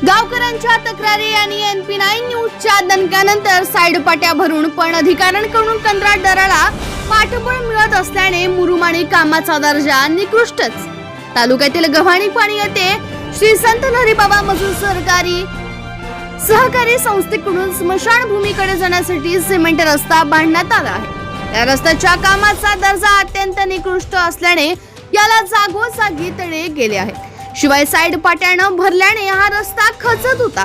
गावकऱ्यांच्या तक्रारी आणि NP9 न्यूजच्या दणक्यानंतर साईड पाट्या भरून पण अधिकाऱ्यांकडून कंत्राटदाराला पाठबळ मिळत असल्याने मुरुम आणि कामाचा दर्जा निकृष्टच। तालुक्यातील गव्हाणी पाणी येथे श्री संत हरिबाबा मजूर सहकारी संस्थेकडून स्मशानभूमीकडे जाण्यासाठी सिमेंट रस्ता बांधण्यात आला आहे। या रस्त्याच्या कामाचा दर्जा अत्यंत निकृष्ट असल्याने याला जागोजागी तडे गेले आहेत। शिवाय साईड पाट्यानं भरल्याने हा रस्ता खचत होता।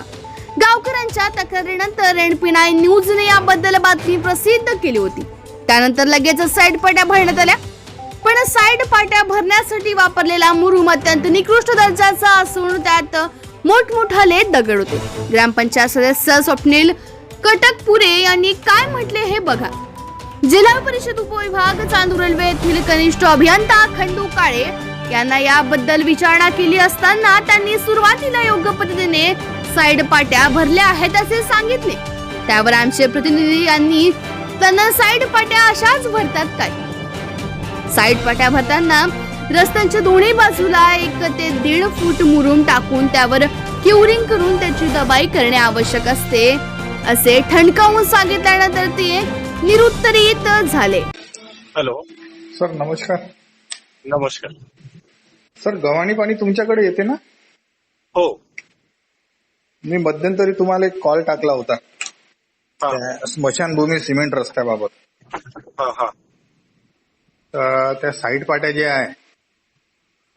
गावकऱ्यांच्या तक्रारीनंतर NP9 न्यूजने याबद्दल बातमी प्रसिद्ध केली होती। त्यानंतर लगेच साईड पाट्या भरण्यात आल्या, पण साईड पाट्या भरण्यासाठी वापरलेला मुरुम अत्यंत निकृष्ट दर्जाचा असून त्यात मोठमोठाले दगड होते। ग्रामपंचायत सदस्य स्वप्नील कटकपुरे यांनी काय म्हटले हे बघा। जिल्हा परिषद उपविभाग चांदूर रेल्वे येथील कनिष्ठ अभियंता खंडू काळे यांना याबद्दल विचारणा केली असताना त्यांनी सुरुवातीला योग्य पद्धतीने साईड पाट्या भरल्या आहेत असे सांगितले। त्यावर आमचे प्रतिनिधी यांनी त्यांना साईड पाट्या अशाच भरतात काय? साईड पाट्या भरताना रस्त्याच्या दोन्ही बाजूला 1 ते 1.5 फूट मुरुम टाकून त्यावर क्युरिंग करून त्याची दबाई करणे आवश्यक असते असे ठणकावून सांगितल्यानंतर ते निरुत्तरित झाले। हॅलो सर, नमस्कार। नमस्कार सर, गव्हाणी पाणी तुमच्याकडे येते ना? हो। मी मध्यंतरी तुम्हाला एक कॉल टाकला होता हा त्या स्मशानभूमी सिमेंट रस्त्याबाबत। हा हा तर त्या साईड पाट्या ज्या आहे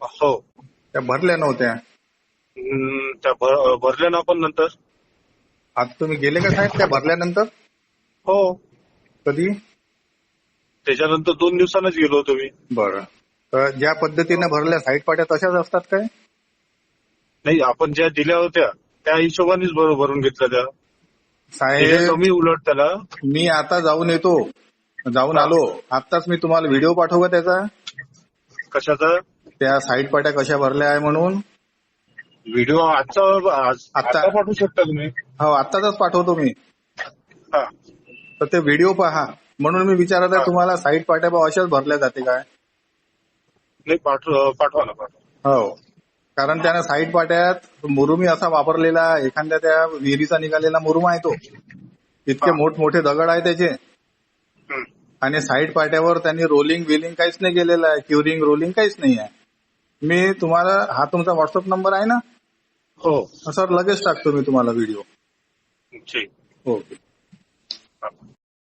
हो त्या भरल्या नव्हत्या। त्या भरल्या ना आपण नंतर। आज तुम्ही गेले का साहेब त्या भरल्यानंतर? हो, कधी? त्याच्यानंतर 2 दिवसांनीच गेलो होतो मी। बरं, तर ज्या पद्धतीने भरल्या साईड पाट्या तशाच असतात काय? नाही, आपण ज्या दिल्या होत्या त्या हिशोबानेच भरून घेतल्या त्या साहेब। कमी उलट त्याला मी आता जाऊन आलो आताच। मी तुम्हाला व्हिडिओ पाठवू का त्याचा? कशाचा? त्या साईड पाट्या कशा भरल्या आहे म्हणून व्हिडिओ आता पाठवू शकता तुम्ही? हो, आत्ताच पाठवतो मी। हा, तर ते व्हिडिओ पहा, म्हणून मी विचारत आहे तुम्हाला साईड पाट्या अशाच भरल्या जाते काय? नाही, पाठवा ना। हो, कारण त्यानं साईड पाट्यात मुरुमी असा वापरलेला, एखाद्या त्या विहिरीचा निघालेला मुरुम आहे तो। इतके मोठमोठे दगड आहे त्याचे, आणि साईड पाट्यावर त्यांनी रोलिंग बिलिंग काहीच नाही केलेलं आहे, क्युरिंग रोलिंग काहीच नाही आहे। मी तुम्हाला, हा तुमचा व्हॉट्सअप नंबर आहे ना? हो सर, लगेच टाकतो मी तुम्हाला व्हिडिओ। ठीक। ओके। हा.